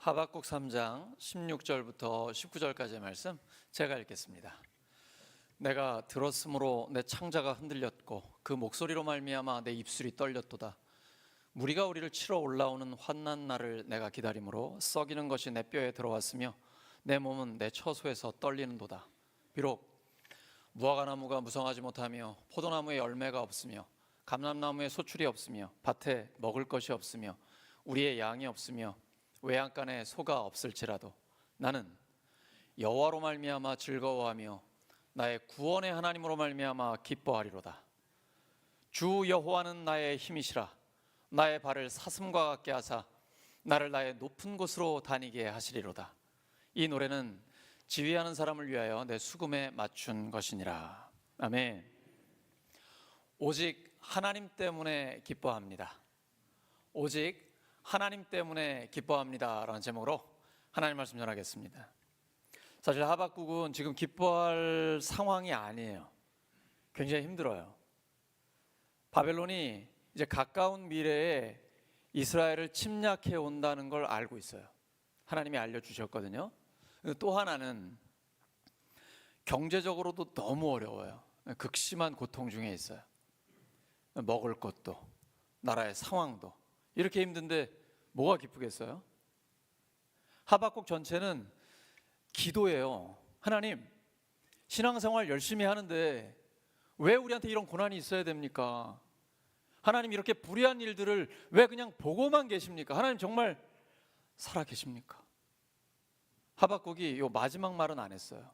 하박국 3장 16절부터 19절까지의 말씀 제가 읽겠습니다. 내가 들었으므로 내 창자가 흔들렸고 그 목소리로 말미암아 내 입술이 떨렸도다. 무리가 우리를 치러 올라오는 환난 날을 내가 기다림으로 썩이는 것이 내 뼈에 들어왔으며 내 몸은 내 처소에서 떨리는도다. 비록 무화과나무가 무성하지 못하며 포도나무에 열매가 없으며 감람나무에 소출이 없으며 밭에 먹을 것이 없으며 우리의 양이 없으며 외양간에 소가 없을지라도 나는 여호와로 말미암아 즐거워하며 나의 구원의 하나님으로 말미암아 기뻐하리로다. 주 여호와는 나의 힘이시라. 나의 발을 사슴과 같게 하사 나를 나의 높은 곳으로 다니게 하시리로다. 이 노래는 지휘하는 사람을 위하여 내 수금에 맞춘 것이니라. 아멘. 오직 하나님 때문에 기뻐합니다. 오직 하나님 때문에 기뻐합니다 라는 제목으로 하나님 말씀 전하겠습니다. 사실 하박국은 지금 기뻐할 상황이 아니에요. 굉장히 힘들어요. 바벨론이 이제 가까운 미래에 이스라엘을 침략해 온다는 걸 알고 있어요. 하나님이 알려주셨거든요. 또 하나는 경제적으로도 너무 어려워요. 극심한 고통 중에 있어요. 먹을 것도 나라의 상황도 이렇게 힘든데 뭐가 기쁘겠어요? 하박국 전체는 기도예요. 하나님, 신앙생활 열심히 하는데 왜 우리한테 이런 고난이 있어야 됩니까? 하나님, 이렇게 불의한 일들을 왜 그냥 보고만 계십니까? 하나님 정말 살아 계십니까? 하박국이 요 마지막 말은 안 했어요.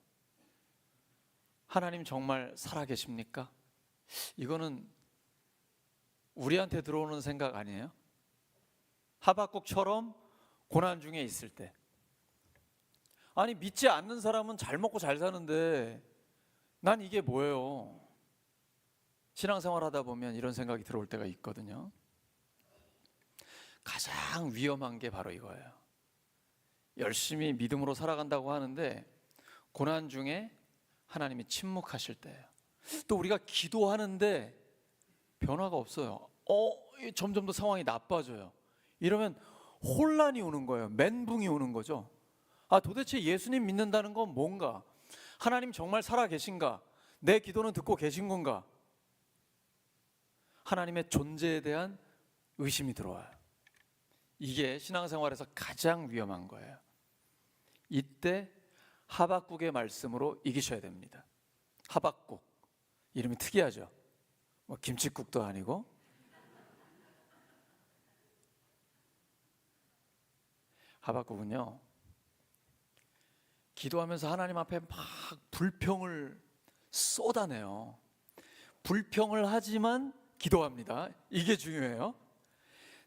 하나님 정말 살아 계십니까? 이거는 우리한테 들어오는 생각 아니에요? 하박국처럼 고난 중에 있을 때, 아니 믿지 않는 사람은 잘 먹고 잘 사는데 난 이게 뭐예요? 신앙생활 하다 보면 이런 생각이 들어올 때가 있거든요. 가장 위험한 게 바로 이거예요. 열심히 믿음으로 살아간다고 하는데 고난 중에 하나님이 침묵하실 때예요. 또 우리가 기도하는데 변화가 없어요. 점점 더 상황이 나빠져요. 이러면 혼란이 오는 거예요. 멘붕이 오는 거죠. 도대체 예수님 믿는다는 건 뭔가? 하나님 정말 살아 계신가? 내 기도는 듣고 계신 건가? 하나님의 존재에 대한 의심이 들어와요. 이게 신앙생활에서 가장 위험한 거예요. 이때 하박국의 말씀으로 이기셔야 됩니다. 하박국, 이름이 특이하죠. 김칫국도 아니고. 하박국은요, 기도하면서 하나님 앞에 막 불평을 쏟아내요. 불평을 하지만 기도합니다. 이게 중요해요.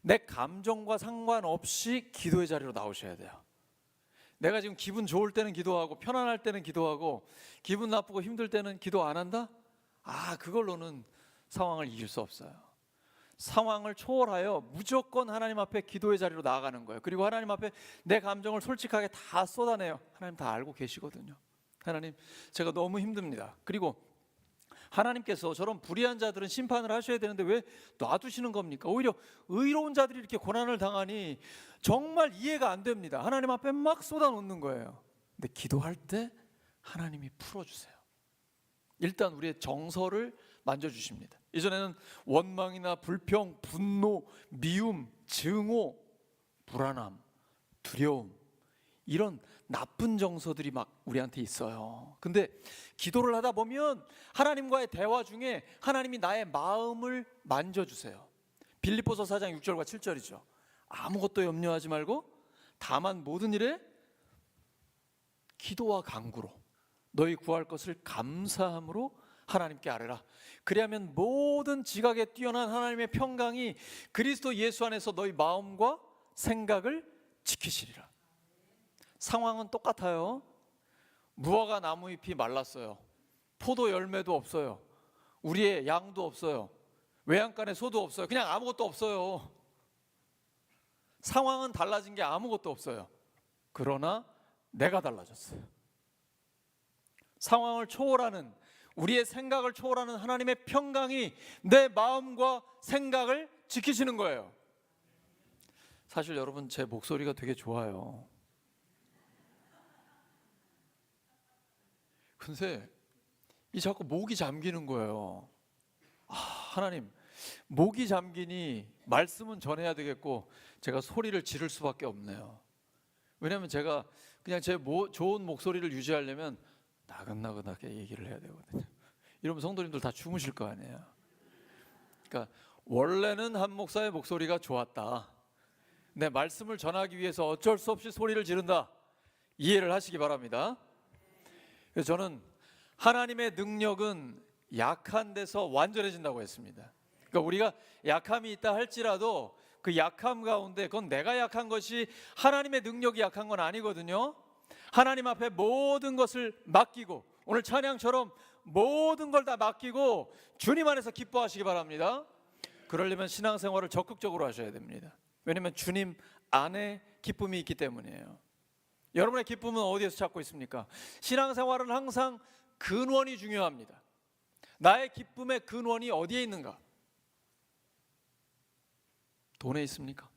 내 감정과 상관없이 기도의 자리로 나오셔야 돼요. 내가 지금 기분 좋을 때는 기도하고 편안할 때는 기도하고 기분 나쁘고 힘들 때는 기도 안 한다? 그걸로는 상황을 이길 수 없어요. 상황을 초월하여 무조건 하나님 앞에 기도의 자리로 나아가는 거예요. 그리고 하나님 앞에 내 감정을 솔직하게 다 쏟아내요. 하나님 다 알고 계시거든요. 하나님, 제가 너무 힘듭니다. 그리고 하나님께서 저런 불의한 자들은 심판을 하셔야 되는데 왜 놔두시는 겁니까? 오히려 의로운 자들이 이렇게 고난을 당하니 정말 이해가 안 됩니다. 하나님 앞에 막 쏟아놓는 거예요. 근데 기도할 때 하나님이 풀어주세요. 일단 우리의 정서를 만져주십니다. 이전에는 원망이나 불평, 분노, 미움, 증오, 불안함, 두려움, 이런 나쁜 정서들이 막 우리한테 있어요. 근데 기도를 하다 보면 하나님과의 대화 중에 하나님이 나의 마음을 만져주세요. 빌립보서 4장 6절과 7절이죠. 아무것도 염려하지 말고 다만 모든 일에 기도와 간구로 너희 구할 것을 감사함으로 하나님께 아뢰라. 그리하면 모든 지각에 뛰어난 하나님의 평강이 그리스도 예수 안에서 너희 마음과 생각을 지키시리라. 상황은 똑같아요. 무화과 나무 잎이 말랐어요. 포도 열매도 없어요. 우리의 양도 없어요. 외양간에 소도 없어요. 그냥 아무것도 없어요. 상황은 달라진 게 아무것도 없어요. 그러나 내가 달라졌어요. 상황을 초월하는, 우리의 생각을 초월하는 하나님의 평강이 내 마음과 생각을 지키시는 거예요. 사실 여러분, 제 목소리가 되게 좋아요. 근데 이 자꾸 목이 잠기는 거예요. 하나님, 목이 잠기니 말씀은 전해야 되겠고 제가 소리를 지를 수밖에 없네요. 왜냐하면 제가 그냥 제 좋은 목소리를 유지하려면 나긋나긋하게 얘기를 해야 되거든요. 이러면 성도님들 다 주무실 거 아니에요. 그러니까 원래는 한 목사의 목소리가 좋았다, 내 말씀을 전하기 위해서 어쩔 수 없이 소리를 지른다, 이해를 하시기 바랍니다. 그래서 저는 하나님의 능력은 약한 데서 완전해진다고 했습니다. 그러니까 우리가 약함이 있다 할지라도 그 약함 가운데 그건 내가 약한 것이 하나님의 능력이 약한 건 아니거든요. 하나님 앞에 모든 것을 맡기고, 오늘 찬양처럼 모든 걸 다 맡기고 주님 안에서 기뻐하시기 바랍니다. 그러려면 신앙생활을 적극적으로 하셔야 됩니다. 왜냐하면 주님 안에 기쁨이 있기 때문이에요. 여러분의 기쁨은 어디에서 찾고 있습니까? 신앙생활은 항상 근원이 중요합니다. 나의 기쁨의 근원이 어디에 있는가? 돈에 있습니까?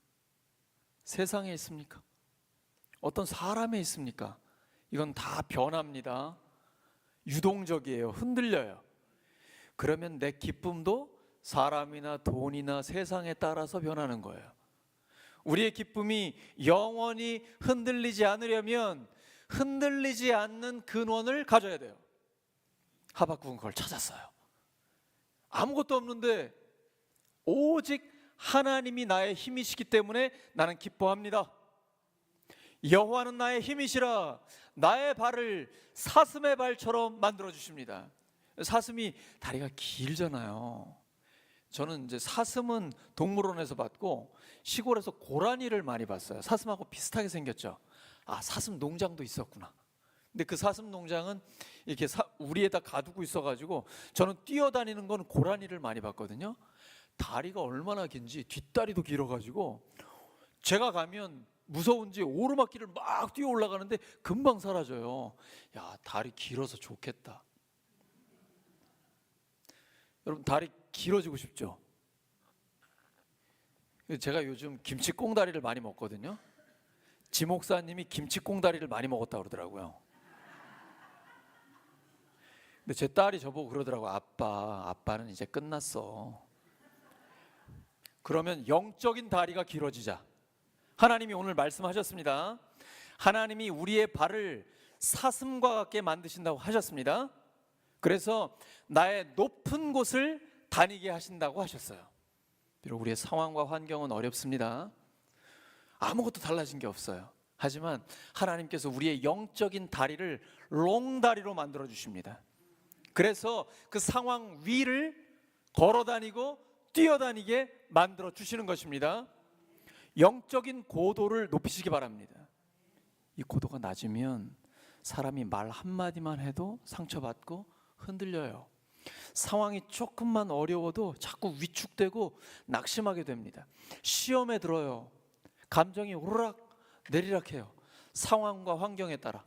세상에 있습니까? 어떤 사람에 있습니까? 이건 다 변합니다. 유동적이에요. 흔들려요. 그러면 내 기쁨도 사람이나 돈이나 세상에 따라서 변하는 거예요. 우리의 기쁨이 영원히 흔들리지 않으려면 흔들리지 않는 근원을 가져야 돼요. 하박국은 그걸 찾았어요. 아무것도 없는데 오직 하나님이 나의 힘이시기 때문에 나는 기뻐합니다. 여호와는 나의 힘이시라 나의 발을 사슴의 발처럼 만들어 주십니다. 사슴이 다리가 길잖아요. 저는 이제 사슴은 동물원에서 봤고 시골에서 고라니를 많이 봤어요. 사슴하고 비슷하게 생겼죠. 사슴 농장도 있었구나. 근데 그 사슴 농장은 이렇게 우리에다 가두고 있어가지고 저는 뛰어다니는 건 고라니를 많이 봤거든요. 다리가 얼마나 긴지 뒷다리도 길어가지고 제가 가면 무서운지 오르막길을 막 뛰어 올라가는데 금방 사라져요. 야, 다리 길어서 좋겠다. 여러분, 다리 길어지고 싶죠? 제가 요즘 김치꽁다리를 많이 먹거든요. 지 목사님이 김치꽁다리를 많이 먹었다고 그러더라고요. 근데 제 딸이 저보고 그러더라고요. 아빠는 이제 끝났어. 그러면 영적인 다리가 길어지자. 하나님이 오늘 말씀하셨습니다. 하나님이 우리의 발을 사슴과 같게 만드신다고 하셨습니다. 그래서 나의 높은 곳을 다니게 하신다고 하셨어요. 비록 우리의 상황과 환경은 어렵습니다. 아무것도 달라진 게 없어요. 하지만 하나님께서 우리의 영적인 다리를 롱다리로 만들어 주십니다. 그래서 그 상황 위를 걸어 다니고 뛰어다니게 만들어 주시는 것입니다. 영적인 고도를 높이시기 바랍니다. 이 고도가 낮으면 사람이 말 한마디만 해도 상처받고 흔들려요. 상황이 조금만 어려워도 자꾸 위축되고 낙심하게 됩니다. 시험에 들어요. 감정이 오르락 내리락 해요. 상황과 환경에 따라,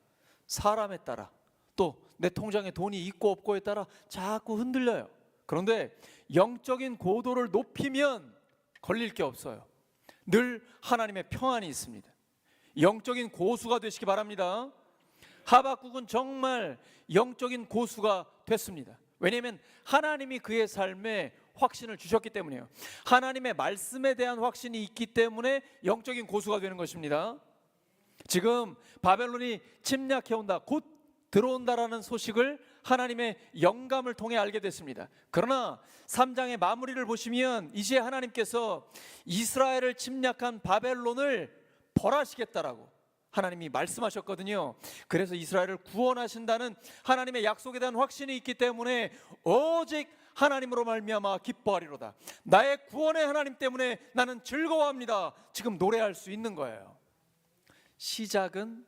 사람에 따라, 또 내 통장에 돈이 있고 없고에 따라 자꾸 흔들려요. 그런데 영적인 고도를 높이면 걸릴 게 없어요. 늘 하나님의 평안이 있습니다. 영적인 고수가 되시기 바랍니다. 하박국은 정말 영적인 고수가 됐습니다. 왜냐하면 하나님이 그의 삶에 확신을 주셨기 때문이에요. 하나님의 말씀에 대한 확신이 있기 때문에 영적인 고수가 되는 것입니다. 지금 바벨론이 침략해온다, 곧 들어온다라는 소식을 하나님의 영감을 통해 알게 됐습니다. 그러나 3장의 마무리를 보시면 이제 하나님께서 이스라엘을 침략한 바벨론을 벌하시겠다라고 하나님이 말씀하셨거든요. 그래서 이스라엘을 구원하신다는 하나님의 약속에 대한 확신이 있기 때문에 오직 하나님으로 말미암아 기뻐하리로다. 나의 구원의 하나님 때문에 나는 즐거워합니다. 지금 노래할 수 있는 거예요. 시작은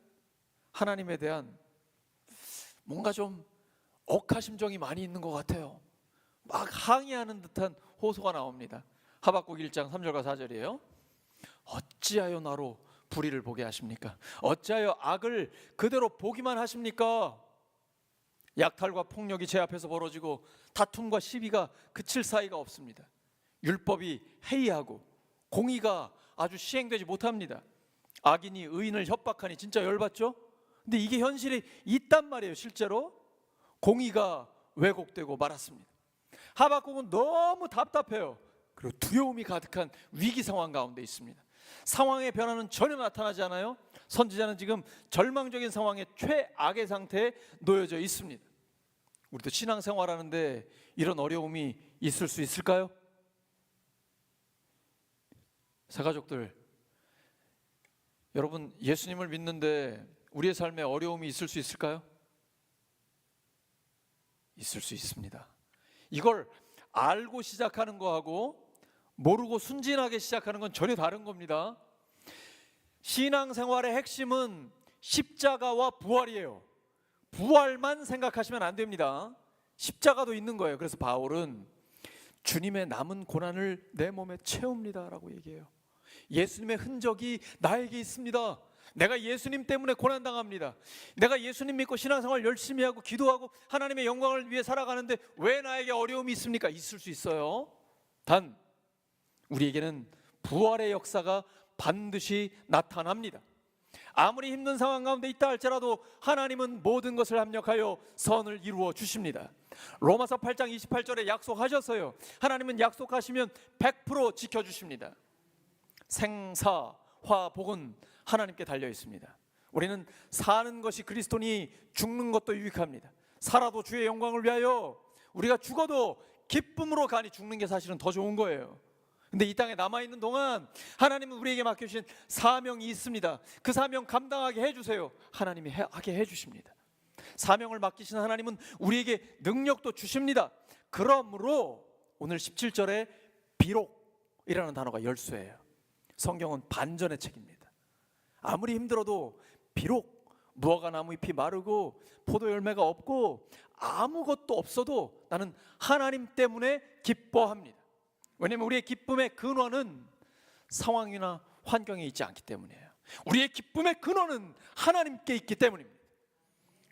하나님에 대한 뭔가 좀 억하심정이 많이 있는 것 같아요. 막 항의하는 듯한 호소가 나옵니다. 하박국 1장 3절과 4절이에요. 어찌하여 나로 불의를 보게 하십니까? 어찌하여 악을 그대로 보기만 하십니까? 약탈과 폭력이 제 앞에서 벌어지고 다툼과 시비가 그칠 사이가 없습니다. 율법이 해이하고 공의가 아주 시행되지 못합니다. 악인이 의인을 협박하니 진짜 열받죠? 근데 이게 현실이 있단 말이에요. 실제로 공의가 왜곡되고 말았습니다. 하박국은 너무 답답해요. 그리고 두려움이 가득한 위기 상황 가운데 있습니다. 상황의 변화는 전혀 나타나지 않아요. 선지자는 지금 절망적인 상황의 최악의 상태에 놓여져 있습니다. 우리도 신앙생활하는데 이런 어려움이 있을 수 있을까요? 사가족들, 여러분 예수님을 믿는데 우리의 삶에 어려움이 있을 수 있을까요? 있을 수 있습니다. 이걸 알고 시작하는 거하고 모르고 순진하게 시작하는 건 전혀 다른 겁니다. 신앙생활의 핵심은 십자가와 부활이에요. 부활만 생각하시면 안 됩니다. 십자가도 있는 거예요. 그래서 바울은 주님의 남은 고난을 내 몸에 채웁니다 라고 얘기해요. 예수님의 흔적이 나에게 있습니다. 내가 예수님 때문에 고난당합니다. 내가 예수님 믿고 신앙생활 열심히 하고 기도하고 하나님의 영광을 위해 살아가는데 왜 나에게 어려움이 있습니까? 있을 수 있어요. 단 우리에게는 부활의 역사가 반드시 나타납니다. 아무리 힘든 상황 가운데 있다 할지라도 하나님은 모든 것을 합력하여 선을 이루어 주십니다. 로마서 8장 28절에 약속하셨어요. 하나님은 약속하시면 100% 지켜주십니다. 생사, 화, 복은 하나님께 달려 있습니다. 우리는 사는 것이 그리스도니 죽는 것도 유익합니다. 살아도 주의 영광을 위하여, 우리가 죽어도 기쁨으로 가니 죽는 게 사실은 더 좋은 거예요. 근데 이 땅에 남아있는 동안 하나님은 우리에게 맡겨주신 사명이 있습니다. 그 사명 감당하게 해주세요. 하나님이 하게 해주십니다. 사명을 맡기신 하나님은 우리에게 능력도 주십니다. 그러므로 오늘 17절에 비록이라는 단어가 열쇠예요. 성경은 반전의 책입니다. 아무리 힘들어도 비록 무화과 나무 잎이 마르고 포도 열매가 없고 아무것도 없어도 나는 하나님 때문에 기뻐합니다. 왜냐하면 우리의 기쁨의 근원은 상황이나 환경에 있지 않기 때문이에요. 우리의 기쁨의 근원은 하나님께 있기 때문입니다.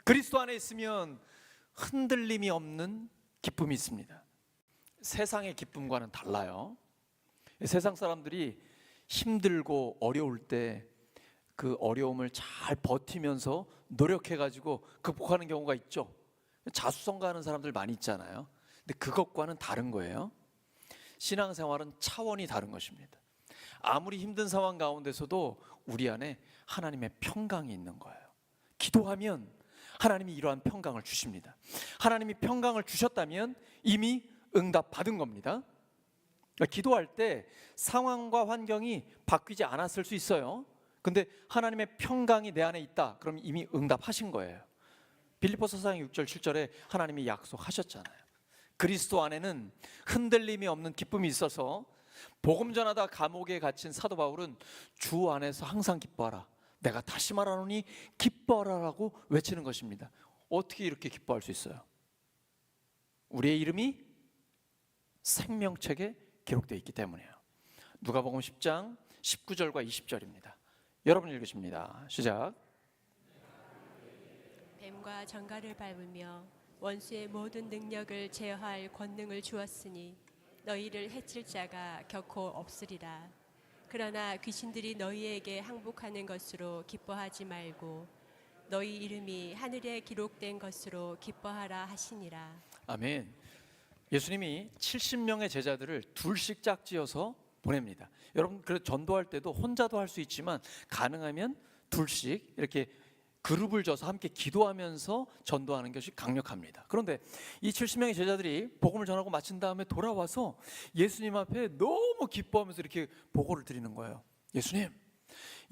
그리스도 안에 있으면 흔들림이 없는 기쁨이 있습니다. 세상의 기쁨과는 달라요. 세상 사람들이 힘들고 어려울 때 그 어려움을 잘 버티면서 노력해가지고 극복하는 경우가 있죠. 자수성가하는 사람들 많이 있잖아요. 근데 그것과는 다른 거예요. 신앙생활은 차원이 다른 것입니다. 아무리 힘든 상황 가운데서도 우리 안에 하나님의 평강이 있는 거예요. 기도하면 하나님이 이러한 평강을 주십니다. 하나님이 평강을 주셨다면 이미 응답 받은 겁니다. 기도할 때 상황과 환경이 바뀌지 않았을 수 있어요. 근데 하나님의 평강이 내 안에 있다, 그럼 이미 응답하신 거예요. 빌립보서 4장 6절 7절에 하나님이 약속하셨잖아요. 그리스도 안에는 흔들림이 없는 기쁨이 있어서 복음 전하다 감옥에 갇힌 사도 바울은 주 안에서 항상 기뻐하라, 내가 다시 말하노니 기뻐하라라고 외치는 것입니다. 어떻게 이렇게 기뻐할 수 있어요? 우리의 이름이 생명책에 기록되어 있기 때문이에요. 누가복음 10장 19절과 20절입니다. 여러분 읽으십니다. 시작. 뱀과 정갈을 밟으며 원수의 모든 능력을 제어할 권능을 주었으니 너희를 해칠 자가 결코 없으리라. 그러나 귀신들이 너희에게 항복하는 것으로 기뻐하지 말고 너희 이름이 하늘에 기록된 것으로 기뻐하라 하시니라. 아멘. 예수님이 70명의 제자들을 둘씩 짝지어서 보냅니다. 여러분, 그래서 전도할 때도 혼자도 할 수 있지만 가능하면 둘씩 이렇게 그룹을 져서 함께 기도하면서 전도하는 것이 강력합니다. 그런데 이 70명의 제자들이 복음을 전하고 마친 다음에 돌아와서 예수님 앞에 너무 기뻐하면서 이렇게 보고를 드리는 거예요. 예수님,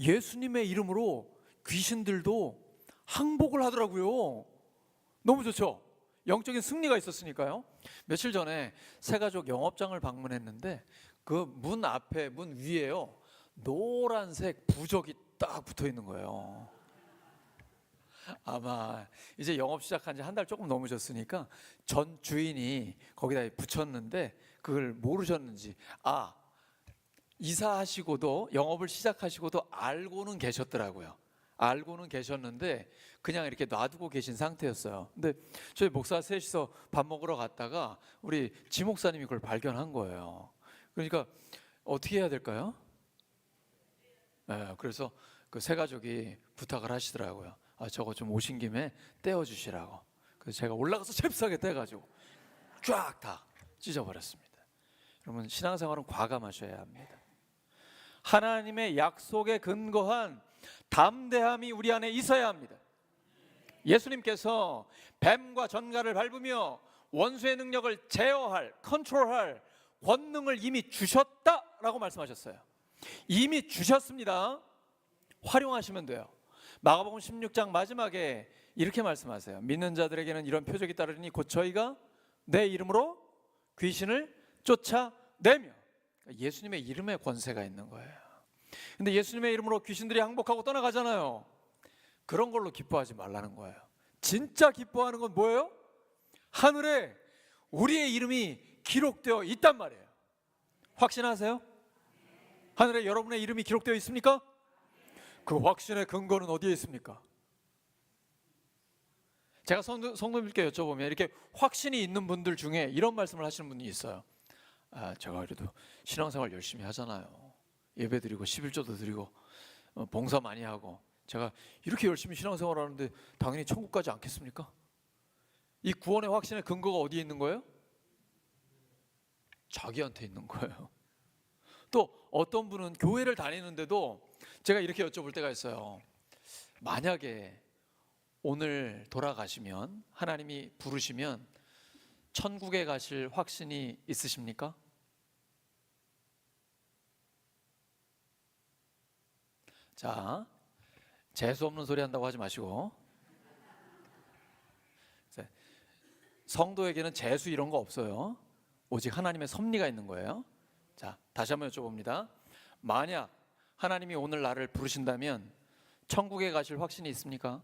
예수님의 이름으로 귀신들도 항복을 하더라고요. 너무 좋죠? 영적인 승리가 있었으니까요. 며칠 전에 새가족 영업장을 방문했는데 그 문 앞에, 문 위에요, 노란색 부적이 딱 붙어 있는 거예요. 아마 이제 영업 시작한 지 한 달 조금 넘으셨으니까 전 주인이 거기다 붙였는데 그걸 모르셨는지, 이사하시고도 영업을 시작하시고도 알고는 계셨더라고요. 알고는 계셨는데 그냥 이렇게 놔두고 계신 상태였어요. 근데 저희 목사 셋이서 밥 먹으러 갔다가 우리 지 목사님이 그걸 발견한 거예요. 그러니까 어떻게 해야 될까요? 그래서 그 세 가족이 부탁을 하시더라고요. 저거 좀 오신 김에 떼어주시라고. 그래서 제가 올라가서 잽싸게 해가지고 쫙 다 찢어버렸습니다. 여러분, 신앙생활은 과감하셔야 합니다. 하나님의 약속에 근거한 담대함이 우리 안에 있어야 합니다. 예수님께서 뱀과 전갈을 밟으며 원수의 능력을 제어할, 컨트롤할 권능을 이미 주셨다라고 말씀하셨어요. 이미 주셨습니다. 활용하시면 돼요. 마가복음 16장 마지막에 이렇게 말씀하세요. 믿는 자들에게는 이런 표적이 따르니 곧 저희가 내 이름으로 귀신을 쫓아내며, 예수님의 이름에 권세가 있는 거예요. 근데 예수님의 이름으로 귀신들이 항복하고 떠나가잖아요. 그런 걸로 기뻐하지 말라는 거예요. 진짜 기뻐하는 건 뭐예요? 하늘에 우리의 이름이 기록되어 있단 말이에요. 확신하세요? 하늘에 여러분의 이름이 기록되어 있습니까? 그 확신의 근거는 어디에 있습니까? 제가 성도님께 여쭤보면 이렇게 확신이 있는 분들 중에 이런 말씀을 하시는 분이 있어요. 제가 그래도 신앙생활 열심히 하잖아요. 예배 드리고 11조도 드리고 봉사 많이 하고, 제가 이렇게 열심히 신앙생활 하는데 당연히 천국 가지 않겠습니까? 이 구원의 확신의 근거가 어디에 있는 거예요? 자기한테 있는 거예요. 또 어떤 분은 교회를 다니는데도 제가 이렇게 여쭤볼 때가 있어요. 만약에 오늘 돌아가시면, 하나님이 부르시면 천국에 가실 확신이 있으십니까? 자, 재수 없는 소리 한다고 하지 마시고, 성도에게는 재수 이런 거 없어요. 오직 하나님의 섭리가 있는 거예요. 자, 다시 한번 여쭤봅니다. 만약 하나님이 오늘 나를 부르신다면 천국에 가실 확신이 있습니까?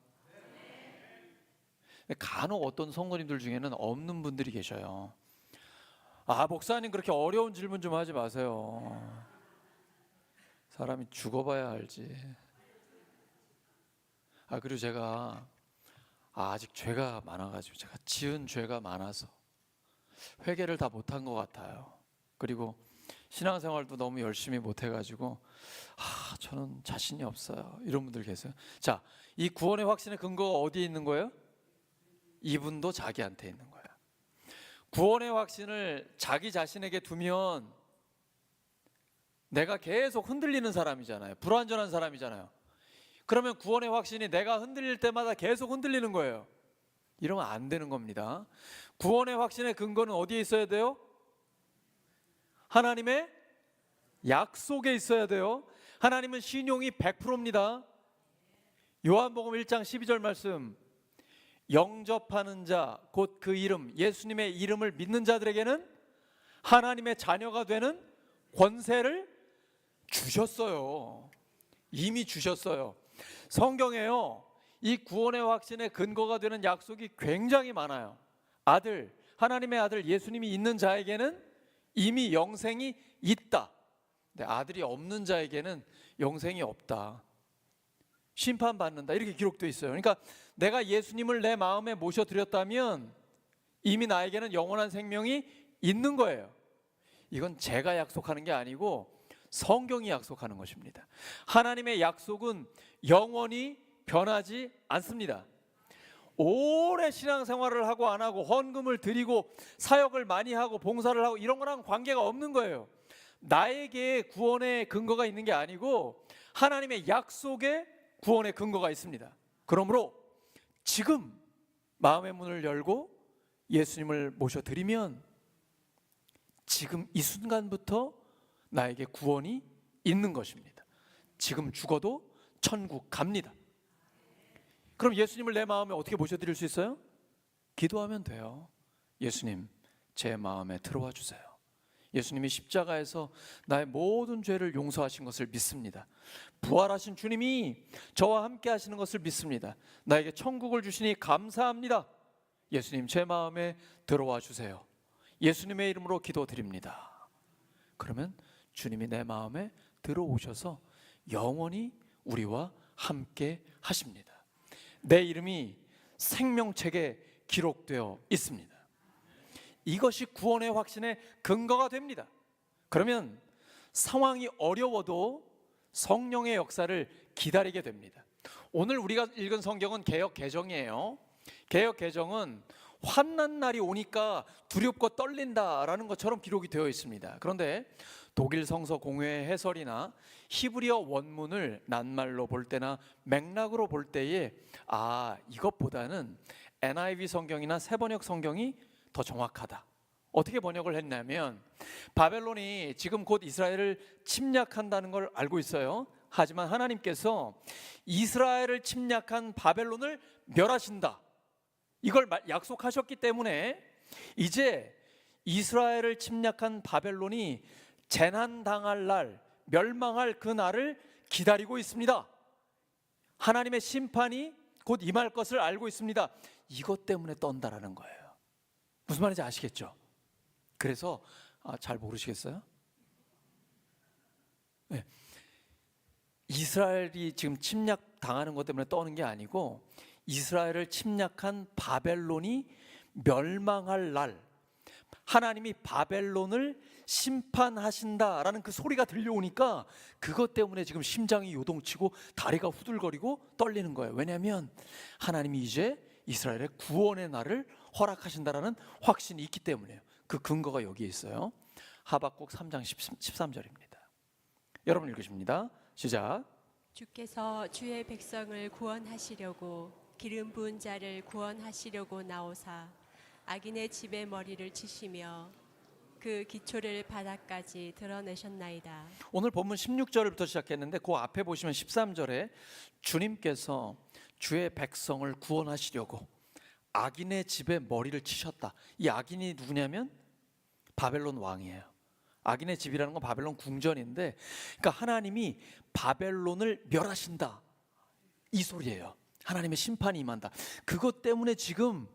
간혹 어떤 성도님들 중에는 없는 분들이 계셔요. 목사님 그렇게 어려운 질문 좀 하지 마세요. 사람이 죽어봐야 알지. 그리고 제가 아직 죄가 많아가지고, 제가 지은 죄가 많아서 회개를 다 못한 것 같아요. 그리고 신앙생활도 너무 열심히 못해가지고 저는 자신이 없어요. 이런 분들 계세요. 자, 이 구원의 확신의 근거가 어디에 있는 거예요? 이분도 자기한테 있는 거예요. 구원의 확신을 자기 자신에게 두면 내가 계속 흔들리는 사람이잖아요. 불완전한 사람이잖아요. 그러면 구원의 확신이 내가 흔들릴 때마다 계속 흔들리는 거예요. 이러면 안 되는 겁니다. 구원의 확신의 근거는 어디에 있어야 돼요? 하나님의 약속에 있어야 돼요. 하나님은 신용이 100%입니다. 요한복음 1장 12절 말씀, 영접하는 자 곧 그 이름, 예수님의 이름을 믿는 자들에게는 하나님의 자녀가 되는 권세를 주셨어요. 이미 주셨어요. 성경에요, 이 구원의 확신의 근거가 되는 약속이 굉장히 많아요. 아들, 하나님의 아들 예수님이 있는 자에게는 이미 영생이 있다. 근데 아들이 없는 자에게는 영생이 없다. 심판받는다. 이렇게 기록되어 있어요. 그러니까 내가 예수님을 내 마음에 모셔드렸다면 이미 나에게는 영원한 생명이 있는 거예요. 이건 제가 약속하는 게 아니고 성경이 약속하는 것입니다. 하나님의 약속은 영원히 변하지 않습니다. 오래 신앙생활을 하고 안 하고, 헌금을 드리고 사역을 많이 하고 봉사를 하고 이런 거랑 관계가 없는 거예요. 나에게 구원의 근거가 있는 게 아니고 하나님의 약속에 구원의 근거가 있습니다. 그러므로 지금 마음의 문을 열고 예수님을 모셔드리면 지금 이 순간부터 나에게 구원이 있는 것입니다. 지금 죽어도 천국 갑니다. 그럼 예수님을 내 마음에 어떻게 모셔드릴 수 있어요? 기도하면 돼요. 예수님, 제 마음에 들어와 주세요. 예수님이 십자가에서 나의 모든 죄를 용서하신 것을 믿습니다. 부활하신 주님이 저와 함께 하시는 것을 믿습니다. 나에게 천국을 주시니 감사합니다. 예수님, 제 마음에 들어와 주세요. 예수님의 이름으로 기도드립니다. 그러면 주님이 내 마음에 들어오셔서 영원히 우리와 함께 하십니다. 내 이름이 생명책에 기록되어 있습니다. 이것이 구원의 확신의 근거가 됩니다. 그러면 상황이 어려워도 성령의 역사를 기다리게 됩니다. 오늘 우리가 읽은 성경은 개역 개정이에요. 개역 개정은 환난 날이 오니까 두렵고 떨린다라는 것처럼 기록이 되어 있습니다. 그런데 독일 성서 공회의 해설이나 히브리어 원문을 낱말로 볼 때나 맥락으로 볼 때에 이것보다는 NIV 성경이나 세번역 성경이 더 정확하다. 어떻게 번역을 했냐면 바벨론이 지금 곧 이스라엘을 침략한다는 걸 알고 있어요. 하지만 하나님께서 이스라엘을 침략한 바벨론을 멸하신다, 이걸 약속하셨기 때문에 이제 이스라엘을 침략한 바벨론이 재난당할 날, 멸망할 그 날을 기다리고 있습니다. 하나님의 심판이 곧 임할 것을 알고 있습니다. 이것 때문에 떤다라는 거예요. 무슨 말인지 아시겠죠? 그래서 잘 모르시겠어요? 네. 이스라엘이 지금 침략당하는 것 때문에 떠는 게 아니고 이스라엘을 침략한 바벨론이 멸망할 날, 하나님이 바벨론을 심판하신다라는 그 소리가 들려오니까 그것 때문에 지금 심장이 요동치고 다리가 후들거리고 떨리는 거예요. 왜냐하면 하나님이 이제 이스라엘의 구원의 날을 허락하신다라는 확신이 있기 때문이에요. 그 근거가 여기에 있어요. 하박국 3장 13절입니다. 여러분 읽으십니다. 시작. 주께서 주의 백성을 구원하시려고 기름 부은 자를 구원하시려고 나오사 악인의 집에 머리를 치시며 그 기초를 바닥까지 드러내셨나이다. 오늘 본문 16절부터 시작했는데 그 앞에 보시면 13절에 주님께서 주의 백성을 구원하시려고 악인의 집에 머리를 치셨다. 이 악인이 누구냐면 바벨론 왕이에요. 악인의 집이라는 건 바벨론 궁전인데, 그러니까 하나님이 바벨론을 멸하신다, 이 소리예요. 하나님의 심판이 임한다. 그것 때문에 지금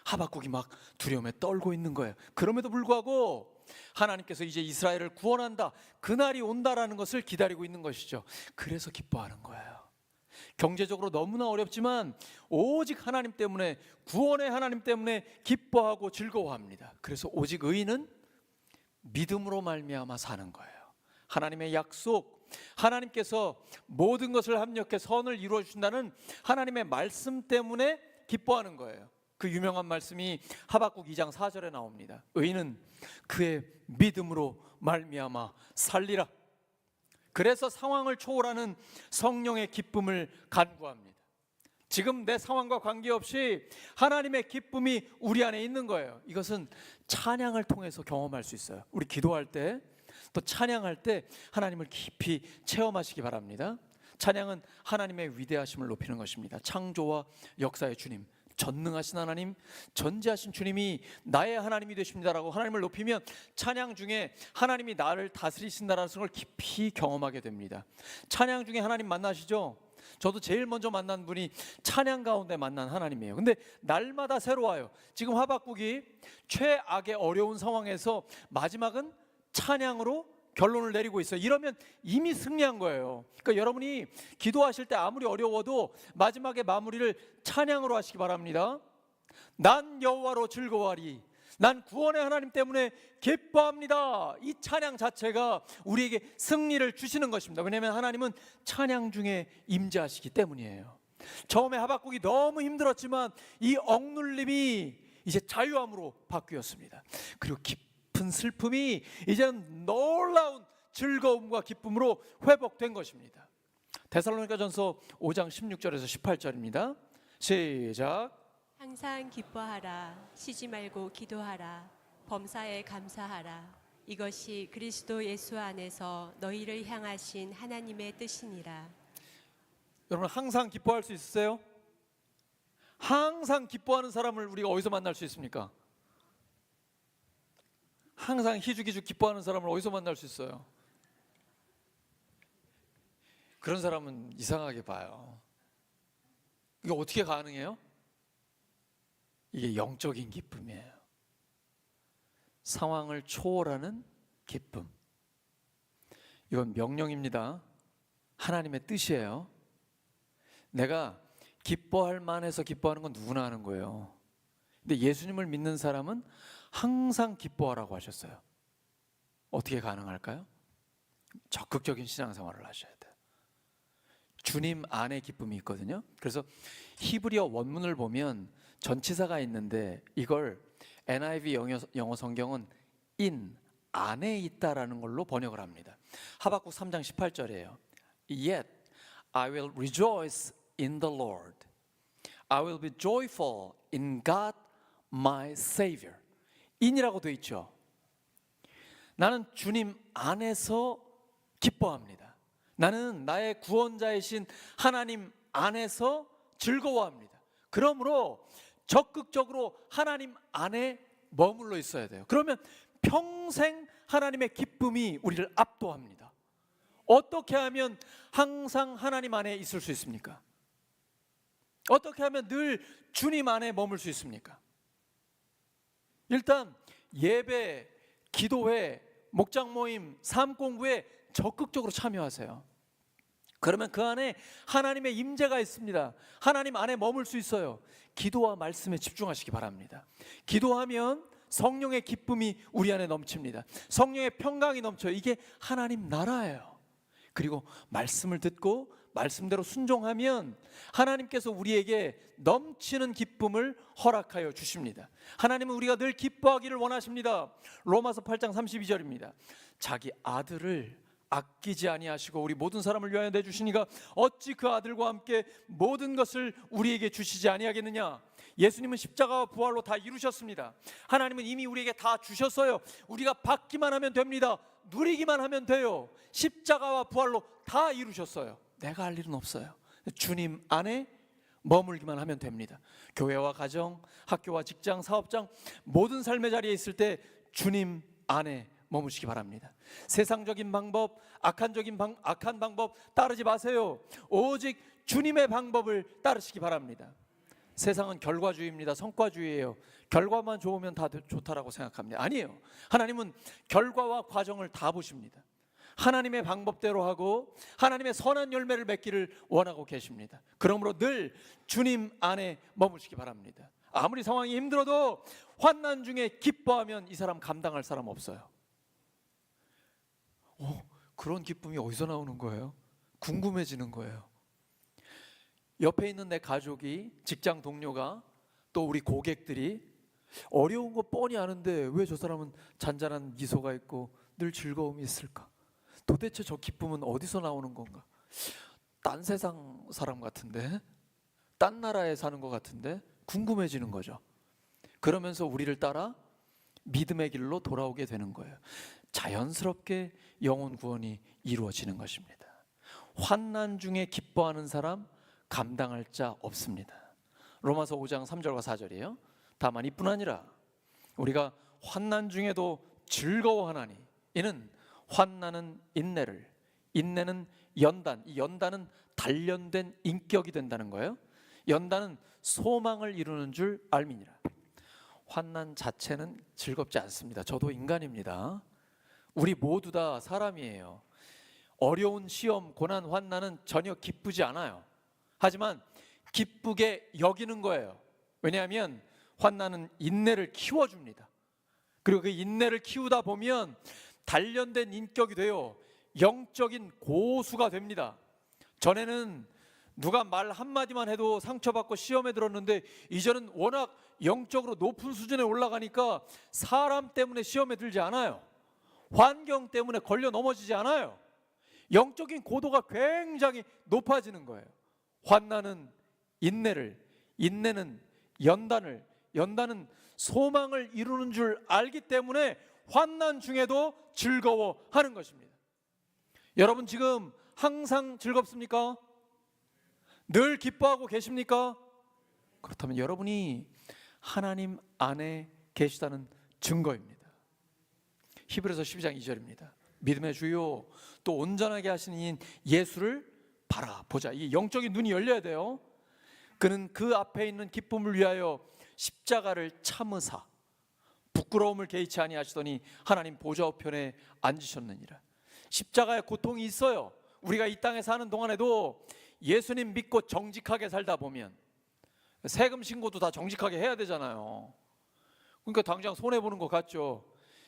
하박국이 막 두려움에 떨고 있는 거예요. 그럼에도 불구하고 하나님께서 이제 이스라엘을 구원한다, 그날이 온다라는 것을 기다리고 있는 것이죠. 그래서 기뻐하는 거예요. 경제적으로 너무나 어렵지만 오직 하나님 때문에, 구원의 하나님 때문에 기뻐하고 즐거워합니다. 그래서 오직 의인은 믿음으로 말미암아 사는 거예요. 하나님의 약속, 하나님께서 모든 것을 합력해 선을 이루어 주신다는 하나님의 말씀 때문에 기뻐하는 거예요. 그 유명한 말씀이 하박국 2장 4절에 나옵니다. 의인은 그의 믿음으로 말미암아 살리라. 그래서 상황을 초월하는 성령의 기쁨을 간구합니다. 지금 내 상황과 관계없이 하나님의 기쁨이 우리 안에 있는 거예요. 이것은 찬양을 통해서 경험할 수 있어요. 우리 기도할 때, 또 찬양할 때 하나님을 깊이 체험하시기 바랍니다. 찬양은 하나님의 위대하심을 높이는 것입니다. 창조와 역사의 주님, 전능하신 하나님, 전지하신 주님이 나의 하나님이 되십니다라고 하나님을 높이면 찬양 중에 하나님이 나를 다스리신다라는 것을 깊이 경험하게 됩니다. 찬양 중에 하나님 만나시죠? 저도 제일 먼저 만난 분이 찬양 가운데 만난 하나님이에요. 근데 날마다 새로워요. 지금 하박국이 최악의 어려운 상황에서 마지막은 찬양으로 결론을 내리고 있어요. 이러면 이미 승리한 거예요. 그러니까 여러분이 기도하실 때 아무리 어려워도 마지막에 마무리를 찬양으로 하시기 바랍니다. 난 여호와로 즐거워하리, 난 구원의 하나님 때문에 기뻐합니다. 이 찬양 자체가 우리에게 승리를 주시는 것입니다. 왜냐하면 하나님은 찬양 중에 임재하시기 때문이에요. 처음에 하박국이 너무 힘들었지만 이 억눌림이 이제 자유함으로 바뀌었습니다. 그리고 깊은 슬픔이 이제는 놀라운 즐거움과 기쁨으로 회복된 것입니다. 데살로니가전서 5장 16절에서 18절입니다. 시작. 항상 기뻐하라. 쉬지 말고 기도하라. 범사에 감사하라. 이것이 그리스도 예수 안에서 너희를 향하신 하나님의 뜻이니라. 여러분 항상 기뻐할 수 있으세요? 항상 기뻐하는 사람을 우리가 어디서 만날 수 있습니까? 항상 희죽희죽 기뻐하는 사람을 어디서 만날 수 있어요? 그런 사람은 이상하게 봐요. 이게 어떻게 가능해요? 이게 영적인 기쁨이에요. 상황을 초월하는 기쁨. 이건 명령입니다. 하나님의 뜻이에요. 내가 기뻐할 만해서 기뻐하는 건 누구나 하는 거예요. 근데 예수님을 믿는 사람은 항상 기뻐하라고 하셨어요. 어떻게 가능할까요? 적극적인 신앙생활을 하셔야 돼요. 주님 안에 기쁨이 있거든요. 그래서 히브리어 원문을 보면 전치사가 있는데 이걸 NIV 영어 성경은 in 안에 있다라는 걸로 번역을 합니다. 하박국 3장 18절이에요. Yet I will rejoice in the Lord. I will be joyful in God my Savior. in이라고 돼 있죠. 나는 주님 안에서 기뻐합니다. 나는 나의 구원자이신 하나님 안에서 즐거워합니다. 그러므로 적극적으로 하나님 안에 머물러 있어야 돼요. 그러면 평생 하나님의 기쁨이 우리를 압도합니다. 어떻게 하면 항상 하나님 안에 있을 수 있습니까? 어떻게 하면 늘 주님 안에 머물 수 있습니까? 일단 예배, 기도회, 목장 모임, 삶 공부에 적극적으로 참여하세요. 그러면 그 안에 하나님의 임재가 있습니다. 하나님 안에 머물 수 있어요. 기도와 말씀에 집중하시기 바랍니다. 기도하면 성령의 기쁨이 우리 안에 넘칩니다. 성령의 평강이 넘쳐요. 이게 하나님 나라예요. 그리고 말씀을 듣고 말씀대로 순종하면 하나님께서 우리에게 넘치는 기쁨을 허락하여 주십니다. 하나님은 우리가 늘 기뻐하기를 원하십니다. 로마서 8장 32절입니다. 자기 아들을 아끼지 아니하시고 우리 모든 사람을 위하여 내주시니가 어찌 그 아들과 함께 모든 것을 우리에게 주시지 아니하겠느냐. 예수님은 십자가와 부활로 다 이루셨습니다. 하나님은 이미 우리에게 다 주셨어요. 우리가 받기만 하면 됩니다. 누리기만 하면 돼요. 십자가와 부활로 다 이루셨어요. 내가 할 일은 없어요. 주님 안에 머물기만 하면 됩니다. 교회와 가정, 학교와 직장, 사업장 모든 삶의 자리에 있을 때 주님 안에 머무시기 바랍니다. 세상적인 방법, 악한 방법 따르지 마세요. 오직 주님의 방법을 따르시기 바랍니다. 세상은 결과주의입니다. 성과주의예요. 결과만 좋으면 다 좋다라고 생각합니다. 아니에요. 하나님은 결과와 과정을 다 보십니다. 하나님의 방법대로 하고 하나님의 선한 열매를 맺기를 원하고 계십니다. 그러므로 늘 주님 안에 머무시기 바랍니다. 아무리 상황이 힘들어도 환난 중에 기뻐하면 이 사람 감당할 사람 없어요. 그런 기쁨이 어디서 나오는 거예요? 궁금해지는 거예요. 옆에 있는 내 가족이, 직장 동료가, 또 우리 고객들이 어려운 거 뻔히 아는데 왜 저 사람은 잔잔한 미소가 있고 늘 즐거움이 있을까? 도대체 저 기쁨은 어디서 나오는 건가? 딴 세상 사람 같은데? 딴 나라에 사는 것 같은데? 궁금해지는 거죠. 그러면서 우리를 따라 믿음의 길로 돌아오게 되는 거예요. 자연스럽게 영혼 구원이 이루어지는 것입니다. 환난 중에 기뻐하는 사람 감당할 자 없습니다. 로마서 5장 3절과 4절이에요. 다만 이뿐 아니라 우리가 환난 중에도 즐거워하나니 이는 환난은 인내를, 인내는 연단, 이 연단은 단련된 인격이 된다는 거예요. 연단은 소망을 이루는 줄 알미니라. 환난 자체는 즐겁지 않습니다. 저도 인간입니다. 우리 모두 다 사람이에요. 어려운 시험, 고난, 환난은 전혀 기쁘지 않아요. 하지만 기쁘게 여기는 거예요. 왜냐하면 환난은 인내를 키워줍니다. 그리고 그 인내를 키우다 보면 단련된 인격이 되어 영적인 고수가 됩니다. 전에는 누가 말 한마디만 해도 상처받고 시험에 들었는데 이제는 워낙 영적으로 높은 수준에 올라가니까 사람 때문에 시험에 들지 않아요. 환경 때문에 걸려 넘어지지 않아요. 영적인 고도가 굉장히 높아지는 거예요. 환난은 인내를, 인내는 연단을, 연단은 소망을 이루는 줄 알기 때문에 환난 중에도 즐거워하는 것입니다. 여러분 지금 항상 즐겁습니까? 늘 기뻐하고 계십니까? 그렇다면 여러분이 하나님 안에 계시다는 증거입니다. 히브리서 12장 2절입니다. 믿음의 주요 또 온전하게 하시는 이인 예수를 바라보자. 이 영적인 눈이 열려야 돼요. 그는 그 앞에 있는 기쁨을 위하여 십자가를 참으사 부끄러움을 개의치 아니하시더니 하나님 보좌 우편에 앉으셨느니라. 십자가에 고통이 있어요. 우리가 이 땅에 사는 동안에도 예수님 믿고 정직하게 살다 보면 세금 신고도 다 정직하게 해야 되잖아요. 그러니까 당장 손해보는 것 같죠.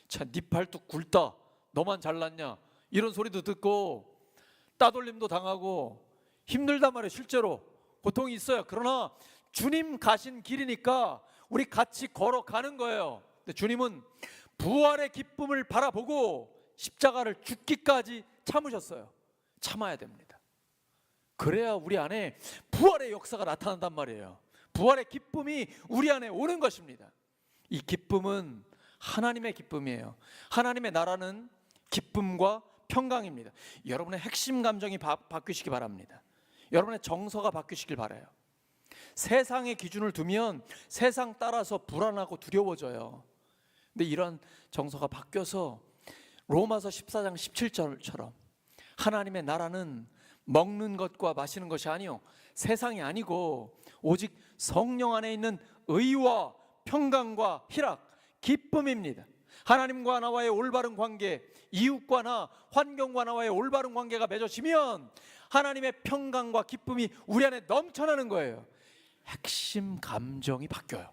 참, 네 팔뚝 굵다, 너만 잘났냐, 이런 소리도 듣고 따돌림도 당하고 힘들단 말이에요. 실제로 고통이 있어요. 그러나 주님 가신 길이니까 우리 같이 걸어가는 거예요. 근데 주님은 부활의 기쁨을 바라보고 십자가를 죽기까지 참으셨어요. 참아야 됩니다. 그래야 우리 안에 부활의 역사가 나타난단 말이에요. 부활의 기쁨이 우리 안에 오는 것입니다. 이 기쁨은 하나님의 기쁨이에요. 하나님의 나라는 기쁨과 평강입니다. 여러분의 핵심 감정이 바뀌시기 바랍니다. 여러분의 정서가 바뀌시길 바라요. 세상의 기준을 두면 세상 따라서 불안하고 두려워져요. 근데 이런 정서가 바뀌어서 로마서 14장 17절처럼 하나님의 나라는 먹는 것과 마시는 것이 아니요 세상이 아니고 오직 성령 안에 있는 의와 평강과 희락, 기쁨입니다. 하나님과 나와의 올바른 관계, 이웃과 나, 환경과 나와의 올바른 관계가 맺어지면 하나님의 평강과 기쁨이 우리 안에 넘쳐나는 거예요. 핵심 감정이 바뀌어요.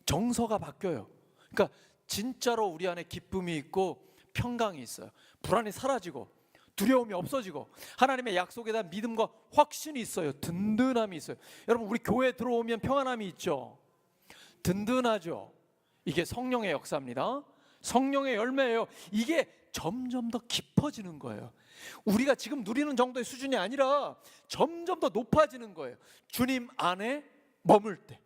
정서가 바뀌어요. 그러니까 진짜로 우리 안에 기쁨이 있고 평강이 있어요. 불안이 사라지고 두려움이 없어지고 하나님의 약속에 대한 믿음과 확신이 있어요. 든든함이 있어요. 여러분 우리 교회에 들어오면 평안함이 있죠. 든든하죠. 이게 성령의 역사입니다. 성령의 열매예요. 이게 점점 더 깊어지는 거예요. 우리가 지금 누리는 정도의 수준이 아니라 점점 더 높아지는 거예요. 주님 안에 머물 때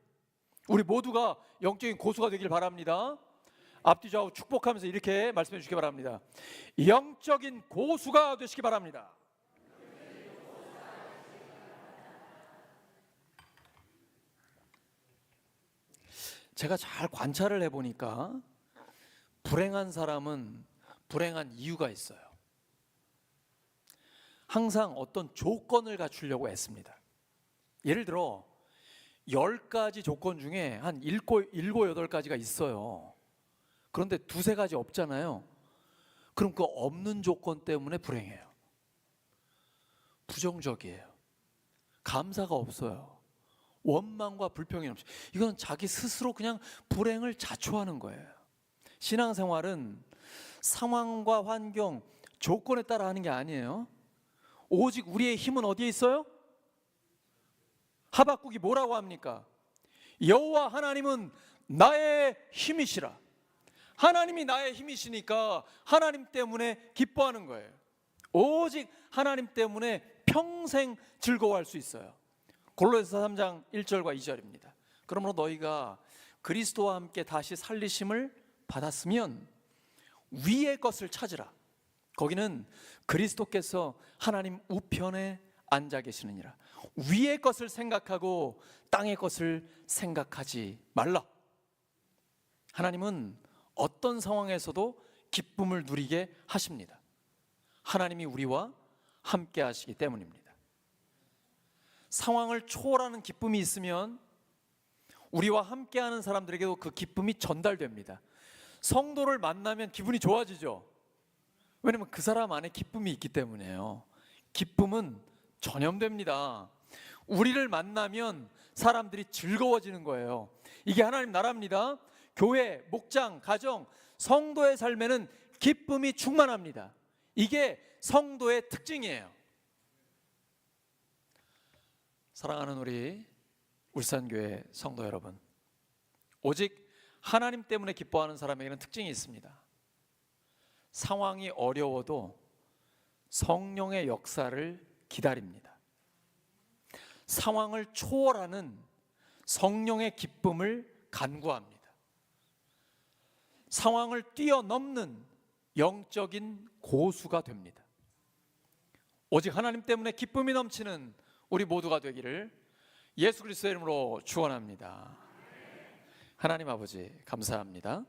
우리 모두가 영적인 고수가 되길 바랍니다. 앞뒤 좌우 축복하면서 이렇게 말씀해 주시기 바랍니다. 영적인 고수가 되시기 바랍니다. 제가 잘 관찰을 해보니까 불행한 사람은 불행한 이유가 있어요. 항상 어떤 조건을 갖추려고 애씁니다. 예를 들어 10가지 조건 중에 한 7, 8가지가 있어요. 그런데 2, 3가지 없잖아요. 그럼 그 없는 조건 때문에 불행해요. 부정적이에요. 감사가 없어요. 원망과 불평이 넘쳐. 이건 자기 스스로 그냥 불행을 자초하는 거예요. 신앙생활은 상황과 환경, 조건에 따라 하는 게 아니에요. 오직 우리의 힘은 어디에 있어요? 하박국이 뭐라고 합니까? 여호와 하나님은 나의 힘이시라. 하나님이 나의 힘이시니까 하나님 때문에 기뻐하는 거예요. 오직 하나님 때문에 평생 즐거워할 수 있어요. 골로새서 3장 1절과 2절입니다. 그러므로 너희가 그리스도와 함께 다시 살리심을 받았으면 위의 것을 찾으라. 거기는 그리스도께서 하나님 우편에 앉아 계시느니라. 위의 것을 생각하고 땅의 것을 생각하지 말라. 하나님은 어떤 상황에서도 기쁨을 누리게 하십니다. 하나님이 우리와 함께 하시기 때문입니다. 상황을 초월하는 기쁨이 있으면 우리와 함께하는 사람들에게도 그 기쁨이 전달됩니다. 성도를 만나면 기분이 좋아지죠. 왜냐하면 그 사람 안에 기쁨이 있기 때문에요. 기쁨은 전염됩니다. 우리를 만나면 사람들이 즐거워지는 거예요. 이게 하나님 나라입니다. 교회, 목장, 가정, 성도의 삶에는 기쁨이 충만합니다. 이게 성도의 특징이에요. 사랑하는 우리 울산교회 성도 여러분, 오직 하나님 때문에 기뻐하는 사람에게는 특징이 있습니다. 상황이 어려워도 성령의 역사를 기다립니다. 상황을 초월하는 성령의 기쁨을 간구합니다. 상황을 뛰어넘는 영적인 고수가 됩니다. 오직 하나님 때문에 기쁨이 넘치는 우리 모두가 되기를 예수 그리스도의 이름으로 축원합니다. 하나님 아버지 감사합니다.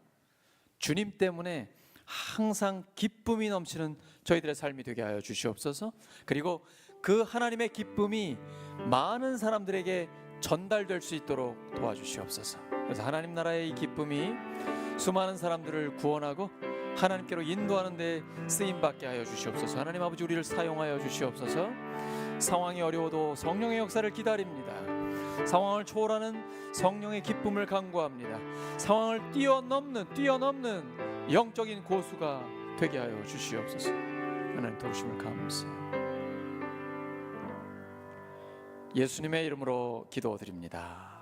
주님 때문에 항상 기쁨이 넘치는 저희들의 삶이 되게 하여 주시옵소서. 그리고 그 하나님의 기쁨이 많은 사람들에게 전달될 수 있도록 도와주시옵소서. 그래서 하나님 나라의 이 기쁨이 수많은 사람들을 구원하고 하나님께로 인도하는 데 쓰임받게 하여 주시옵소서. 하나님 아버지 우리를 사용하여 주시옵소서. 상황이 어려워도 성령의 역사를 기다립니다. 상황을 초월하는 성령의 기쁨을 간구합니다. 상황을 뛰어넘는 영적인 고수가 되게 하여 주시옵소서. 하나님 도우심을 감사합니다. 예수님의 이름으로 기도드립니다.